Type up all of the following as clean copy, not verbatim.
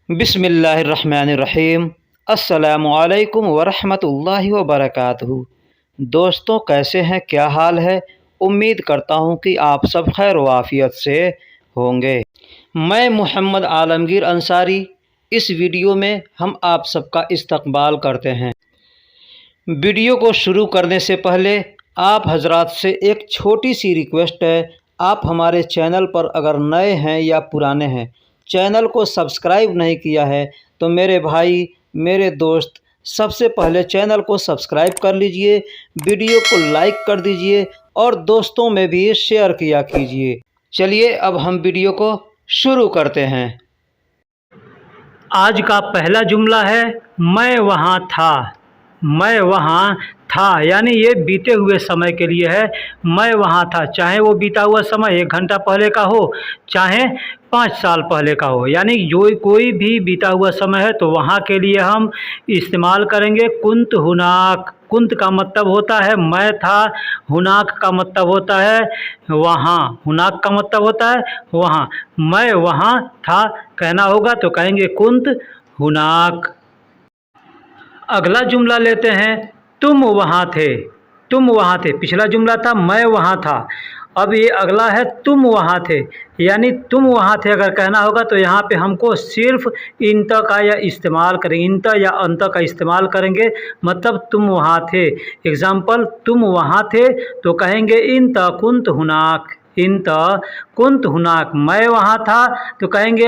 बिस्मिल्लाहिर्रहमानिर्रहीम। अस्सलामुअलैकुम वरहमतुल्लाहि वबरकातुहू। दोस्तों, कैसे हैं, क्या हाल है। उम्मीद करता हूं कि आप सब खैर वाफियत से होंगे। मैं मोहम्मद आलमगीर अंसारी। इस वीडियो में हम आप सबका इस्तकबाल करते हैं। वीडियो को शुरू करने से पहले आप हजरात से एक छोटी सी रिक्वेस्ट है। आप हमारे चैनल पर अगर नए हैं या पुराने हैं, चैनल को सब्सक्राइब नहीं किया है तो मेरे भाई, मेरे दोस्त, सबसे पहले चैनल को सब्सक्राइब कर लीजिए, वीडियो को लाइक कर दीजिए और दोस्तों में भी शेयर किया कीजिए। चलिए अब हम वीडियो को शुरू करते हैं। आज का पहला जुमला है मैं वहाँ था। मैं वहाँ था यानी ये बीते हुए समय के लिए है। मैं वहाँ था, चाहे वो बीता हुआ समय 1 घंटा पहले का हो, चाहे 5 साल पहले का हो, यानी जो कोई भी बीता हुआ समय है तो वहाँ के लिए हम इस्तेमाल करेंगे कुंत हुनाक। कुंत का मतलब होता है मैं था, हुनाक का मतलब होता है वहाँ, हुनाक का मतलब होता है वहाँ। मैं वहाँ था कहना होगा तो कहेंगे कुंत हुनाक। अगला जुमला लेते हैं तुम वहाँ थे। तुम वहाँ थे, पिछला जुमला था मैं वहाँ था, अब ये अगला है तुम वहाँ थे, यानी तुम वहाँ थे अगर कहना होगा तो यहाँ पे हमको सिर्फ इंत का या इस्तेमाल करेंगे, इंत या अंत का इस्तेमाल करेंगे, मतलब तुम वहाँ थे। एग्जाम्पल, तुम वहाँ थे तो कहेंगे इंत कुंत हुनाक। इंत कुंत हुनाक, मैं वहाँ था तो कहेंगे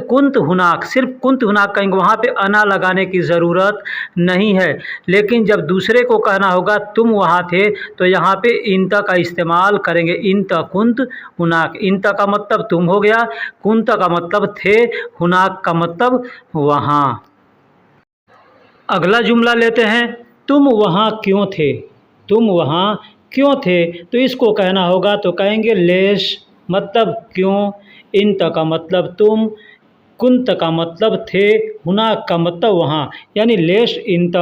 कुंत हुनाक, सिर्फ कुंत हुनाक कहेंगे, वहाँ पे अना लगाने की ज़रूरत नहीं है। लेकिन जब दूसरे को कहना होगा तुम वहाँ थे तो यहाँ पे इंत का इस्तेमाल करेंगे, इंत कुंत हुनाक। इंत का मतलब तुम हो गया, कुंत का मतलब थे, हुनाक का मतलब वहाँ। अगला जुमला लेते हैं तुम वहाँ क्यों थे। तुम वहाँ क्यों थे तो इसको कहना होगा तो कहेंगे लेश, मतलब क्यों, इंत का मतलब तुम, कुंत का मतलब थे, हुनाक का मतलब वहाँ, यानी लेश इंत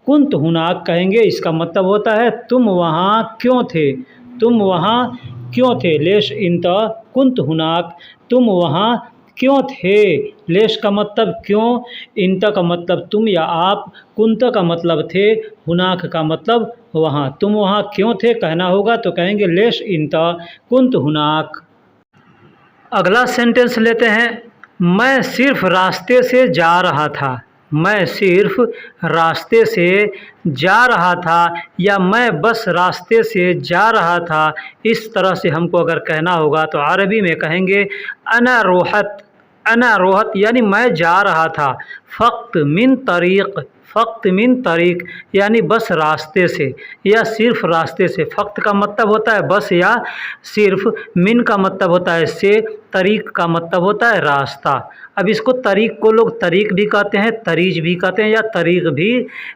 कुंत हुनाक कहेंगे। इसका मतलब होता है तुम वहाँ क्यों थे। तुम वहाँ क्यों थे, लेश इंत कुंत हुनाक, तुम वहाँ क्यों थे। लेश का मतलब क्यों, इंत का मतलब तुम या आप, कुंत का मतलब थे, हुनाक का मतलब वहाँ। तुम वहाँ क्यों थे कहना होगा तो कहेंगे लेश इंत कुंत हुनाक। अगला सेंटेंस लेते हैं मैं सिर्फ रास्ते से जा रहा था। मैं सिर्फ रास्ते से जा रहा था या मैं बस रास्ते से जा रहा था। इस तरह से हमको अगर कहना होगा तो अरबी में कहेंगे अना रोहत। अना रोहत यानी मैं जा रहा था, फ़क़्त मिन तरीक़, फ़क़्त मिन तरीक़ यानी बस रास्ते से या सिर्फ रास्ते से। फ़क़्त का मतलब होता है बस या सिर्फ, मिन का मतलब होता है से, तरीक़ का मतलब होता है रास्ता। अब इसको तरीक़ को लोग तरीक़ भी कहते हैं, तरीज भी कहते हैं या तरीक़ भी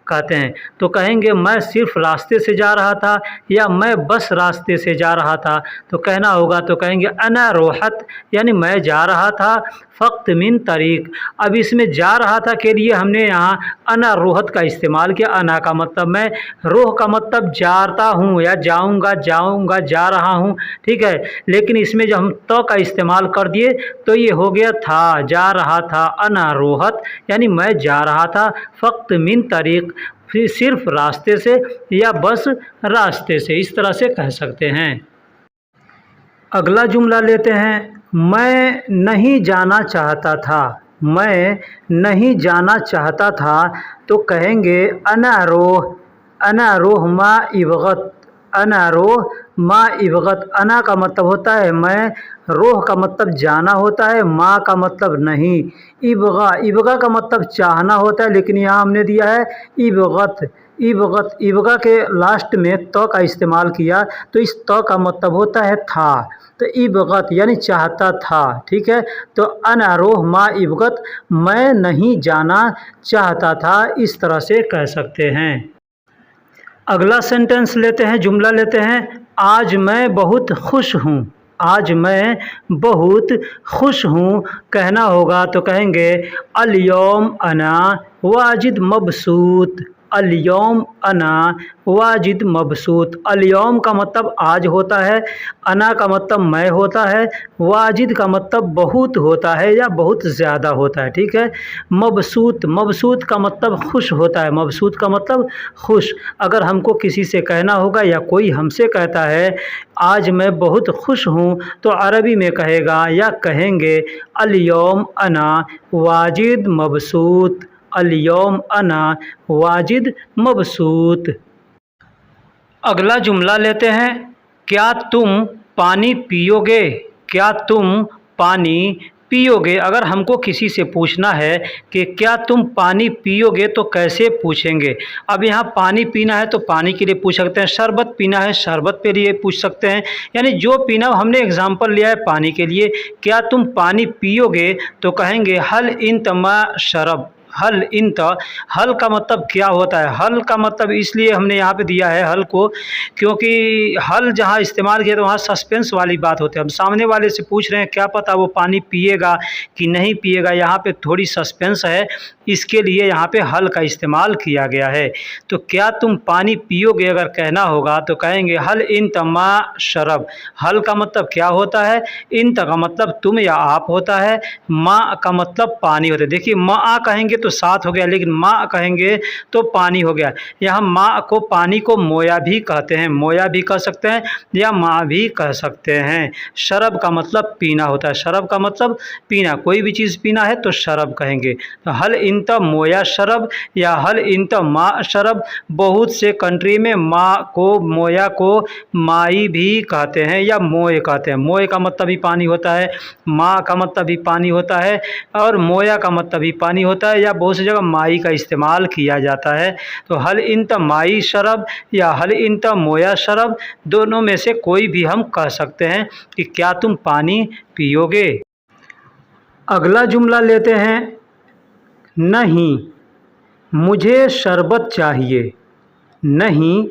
कहते हैं। तो कहेंगे मैं सिर्फ रास्ते से जा रहा था या मैं बस रास्ते से जा रहा था तो कहना होगा तो कहेंगे अना रोहत यानी मैं जा रहा था, फ़क़्त मिन तरीक़। अब इसमें जा रहा था के लिए हमने यहाँ अना रोहत का इस्तेमाल किया। अना का मतलब मैं, रोह का मतलब जाता हूँ या जाऊँगा, जाऊँगा, जा रहा हूँ, ठीक है। लेकिन इसमें जब हम तो का इस्तेमाल कर दिए तो ये हो गया था, जा रहा था, अना रोहत यानी मैं जा रहा था, फ़क़्त मिन तरीक़ फिर सिर्फ रास्ते से या बस रास्ते से, इस तरह से कह सकते हैं। अगला जुमला लेते हैं मैं नहीं जाना चाहता था। मैं नहीं जाना चाहता था तो कहेंगे अना रोह। अना रोह मा इबगत। अना रोह मा इबगत। अना का मतलब होता है मैं, रोह का मतलब जाना होता है, माँ का मतलब नहीं, इबगा, इबगा का मतलब चाहना होता है, लेकिन यहाँ हमने दिया है इबगत। इबगत, इबगा के लास्ट में तो का इस्तेमाल किया तो इस तो का मतलब होता है था, तो इबगत यानी चाहता था, ठीक है। तो अना रोह मा इबगत, मैं नहीं जाना चाहता था, इस तरह से कह सकते हैं। अगला सेंटेंस लेते हैं, जुमला लेते हैं आज मैं बहुत खुश हूँ। आज मैं बहुत खुश हूँ कहना होगा तो कहेंगे अल यौम अना वाजिद मबसूत। अल-यौम अना वाजिद मबसूत। अल-यौम का मतलब आज होता है, अना का मतलब मैं होता है, वाजिद का मतलब बहुत होता है या बहुत ज़्यादा होता है, ठीक है। मबसूत, मबसूत का मतलब खुश होता है, मबसूत का मतलब खुश। अगर हमको किसी से कहना होगा या कोई हमसे कहता है आज मैं बहुत खुश हूँ, तो अरबी में कहेगा या कहेंगे अल-यौम अना वाजिद मबसूत, अल-यौम अना वाजिद मबसूत। अगला जुमला लेते हैं, क्या तुम पानी पियोगे? क्या तुम पानी पियोगे? अगर हमको किसी से पूछना है कि क्या तुम पानी पियोगे, तो कैसे पूछेंगे? अब यहाँ पानी पीना है तो पानी के लिए पूछ सकते हैं, शरबत पीना है शरबत के लिए पूछ सकते हैं, यानी जो पीना हो। हमने एग्जाम्पल लिया है पानी के लिए। क्या तुम पानी पियोगे, तो कहेंगे हल इंत मा शरब। हल इंत, हल का मतलब क्या होता है? हल का मतलब इसलिए हमने यहाँ पे दिया है हल को, क्योंकि हल जहाँ इस्तेमाल किया तो वहाँ सस्पेंस वाली बात होती है। हम सामने वाले से पूछ रहे हैं, क्या पता वो पानी पिएगा कि नहीं पिएगा, यहाँ पे थोड़ी सस्पेंस है, इसके लिए यहाँ पे हल का इस्तेमाल किया गया है। तो क्या तुम पानी पियोगे अगर कहना होगा तो कहेंगे हल इंत मा शरब। हल का मतलब क्या होता है? इंत का मतलब तुम या आप होता है, माँ का मतलब पानी होता है। देखिए माँ कहेंगे तो साथ हो गया, लेकिन माँ कहेंगे तो पानी हो गया। यहाँ माँ को, पानी को मोया भी कहते हैं, मोया भी कह सकते हैं या माँ भी कह सकते हैं। शरब का मतलब पीना होता है, शरब का मतलब पीना, कोई भी चीज़ पीना है तो शरब कहेंगे। तो हल इंत मोया शरब या हल इंत माँ शरब। बहुत से कंट्री में माँ को, मोया को माई भी कहते हैं या मोए कहते हैं। मोए का मतलब भी पानी होता है, माँ का मतलब भी पानी होता है और मोया का मतलब भी पानी होता है, या बहुत सी जगह माई का इस्तेमाल किया जाता है। तो हल इंत माई शरब या हल इंत मोया शरब, दोनों में से कोई भी हम कह सकते हैं कि क्या तुम पानी पियोगे। अगला जुमला लेते हैं, नहीं मुझे शरबत चाहिए। नहीं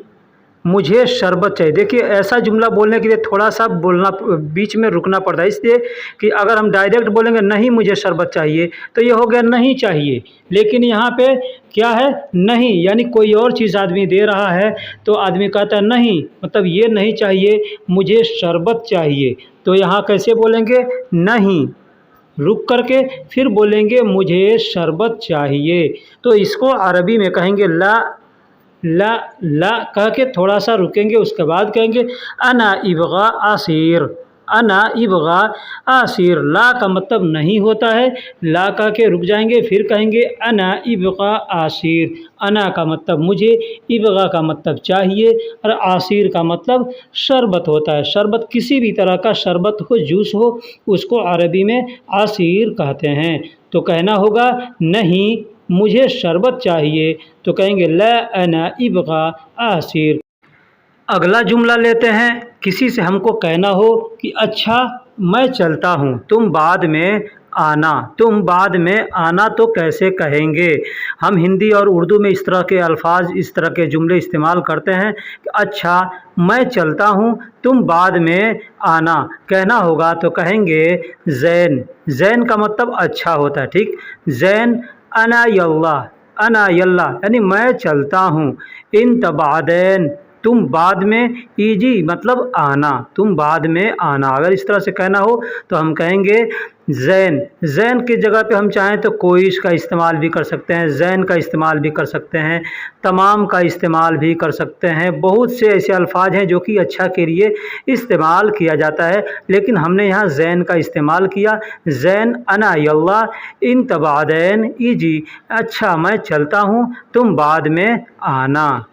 मुझे शरबत चाहिए। देखिए ऐसा जुमला बोलने के लिए थोड़ा सा बोलना, बीच में रुकना पड़ता है, इसलिए कि अगर हम डायरेक्ट बोलेंगे नहीं मुझे शरबत चाहिए तो ये हो गया नहीं चाहिए। लेकिन यहाँ पे क्या है? नहीं, यानी कोई और चीज़ आदमी दे रहा है तो आदमी कहता है नहीं, मतलब ये नहीं चाहिए, मुझे शरबत चाहिए। तो यहाँ कैसे बोलेंगे? नहीं, रुक करके फिर बोलेंगे मुझे शरबत चाहिए। तो इसको अरबी में कहेंगे ला, ला, ला कह के थोड़ा सा रुकेंगे, उसके बाद कहेंगे अना इबगा आसिर। अना इबगा आसिर, ला का मतलब नहीं होता है, ला कह के रुक जाएंगे, फिर कहेंगे अना इबगा आसिर। अना का मतलब मुझे, इबगा का मतलब चाहिए और आसिर का मतलब शरबत होता है। शरबत किसी भी तरह का शरबत हो, जूस हो, उसको अरबी में आसिर कहते हैं। तो कहना होगा नहीं मुझे शरबत चाहिए, तो कहेंगे ला अना इबगा आसिर। अगला जुमला लेते हैं, किसी से हमको कहना हो कि अच्छा मैं चलता हूँ, तुम बाद में आना। तुम बाद में आना तो कैसे कहेंगे? हम हिंदी और उर्दू में इस तरह के अल्फाज, इस तरह के जुमले इस्तेमाल करते हैं कि अच्छा मैं चलता हूँ, तुम बाद में आना कहना होगा तो कहेंगे ज़ैन। ज़ैन का मतलब अच्छा होता है, ठीक। ज़ैन अना यल्ला, अना यल्ला यानी मैं चलता हूँ। इन तबादैन, तुम बाद में, ईजी मतलब आना, तुम बाद में आना। अगर इस तरह से कहना हो तो हम कहेंगे ज़ैन। ज़ैन की जगह पे हम चाहें तो कोइश का इस्तेमाल भी कर सकते हैं, ज़ैन का इस्तेमाल भी कर सकते हैं, तमाम का इस्तेमाल भी कर सकते हैं। बहुत से ऐसे अल्फाज हैं जो कि अच्छा के लिए इस्तेमाल किया जाता है, लेकिन हमने यहाँ ज़ैन का इस्तेमाल किया। ज़ैन अना यल्ला इन तबादैन ईजी, अच्छा मैं चलता हूँ, तुम बाद में आना।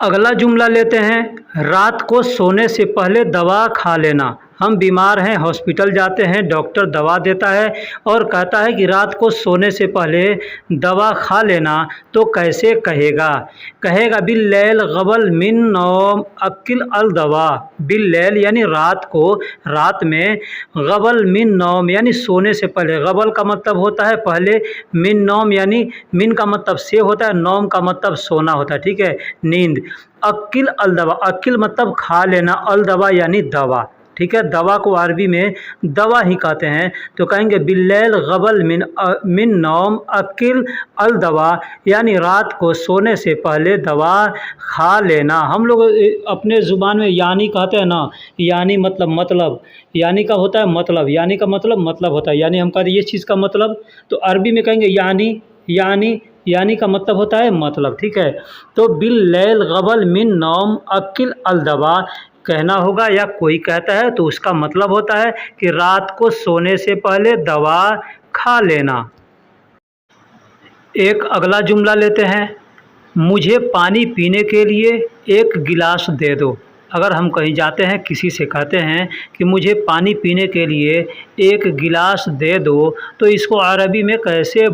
अगला जुमला लेते हैं, रात को सोने से पहले दवा खा लेना। हम बीमार हैं, हॉस्पिटल जाते हैं, डॉक्टर दवा देता है और कहता है कि रात को सोने से पहले दवा खा लेना, तो कैसे कहेगा? कहेगा बिल्लैल गबल मिन नौम अक्किल अल दवा। बिल्लैल यानी रात को, रात में, गबल मिन नौम यानी सोने से पहले। गबल का मतलब होता है पहले, मिन नौम यानी मिन का मतलब से होता है, नौम का मतलब सोना होता है, ठीक है, नींद। अक्किल अल दवा, अक्किल मतलब खा लेना, अल दवा यानी दवा, ठीक है, दवा को अरबी में दवा ही कहते हैं। तो कहेंगे बिल्लैल गबल मिन नौम अकिल अल दवा, यानी रात को सोने से पहले दवा खा लेना। हम लोग अपने ज़ुबान में यानी कहते हैं ना, यानी मतलब यानी का होता है मतलब, यानी का मतलब होता है, यानी हम कहते हैं ये चीज़ का मतलब, तो अरबी में कहेंगे यानी का मतलब होता है मतलब, ठीक है। तो बिल्लैल गबल मिन नौम अकिल अल दवा कहना होगा, या कोई कहता है तो उसका मतलब होता है कि रात को सोने से पहले दवा खा लेना। एक अगला जुमला लेते हैं, मुझे पानी पीने के लिए एक गिलास दे दो। अगर हम कहीं जाते हैं, किसी से कहते हैं कि मुझे पानी पीने के लिए एक गिलास दे दो, तो इसको अरबी में कैसे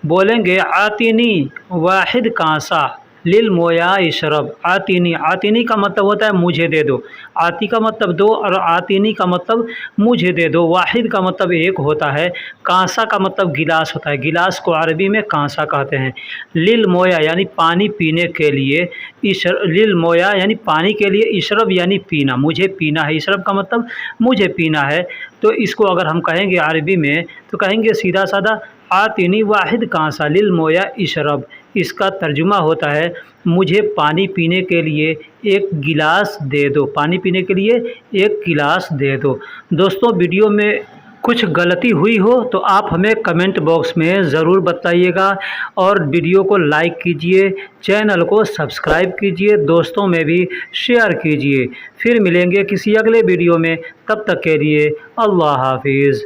बोलेंगे आतिनी वाहिद कांसा लिल मोया इशरब। आतिनी का मतलब होता है मुझे दे दो, आती का मतलब दो और आतिनी का मतलब मुझे दे दो। वाहिद का मतलब एक होता है, कांसा का मतलब गिलास होता है, गिलास को अरबी में कांसा कहते हैं। लिल मोया यानी पानी पीने के लिए, लिल मोया यानी पानी के लिए, इशरब यानी पीना, मुझे पीना है, इशरब का मतलब मुझे पीना है। तो इसको अगर हम कहेंगे अरबी में तो कहेंगे सीधा साधा आतिनी वाहिद कांसा लिल मोया इशरब। इसका तर्जुमा होता है मुझे पानी पीने के लिए एक गिलास दे दो, पानी पीने के लिए एक गिलास दे दो। दोस्तों, वीडियो में कुछ गलती हुई हो तो आप हमें कमेंट बॉक्स में ज़रूर बताइएगा, और वीडियो को लाइक कीजिए, चैनल को सब्सक्राइब कीजिए, दोस्तों में भी शेयर कीजिए। फिर मिलेंगे किसी अगले वीडियो में, तब तक के लिए अल्लाह हाफिज़।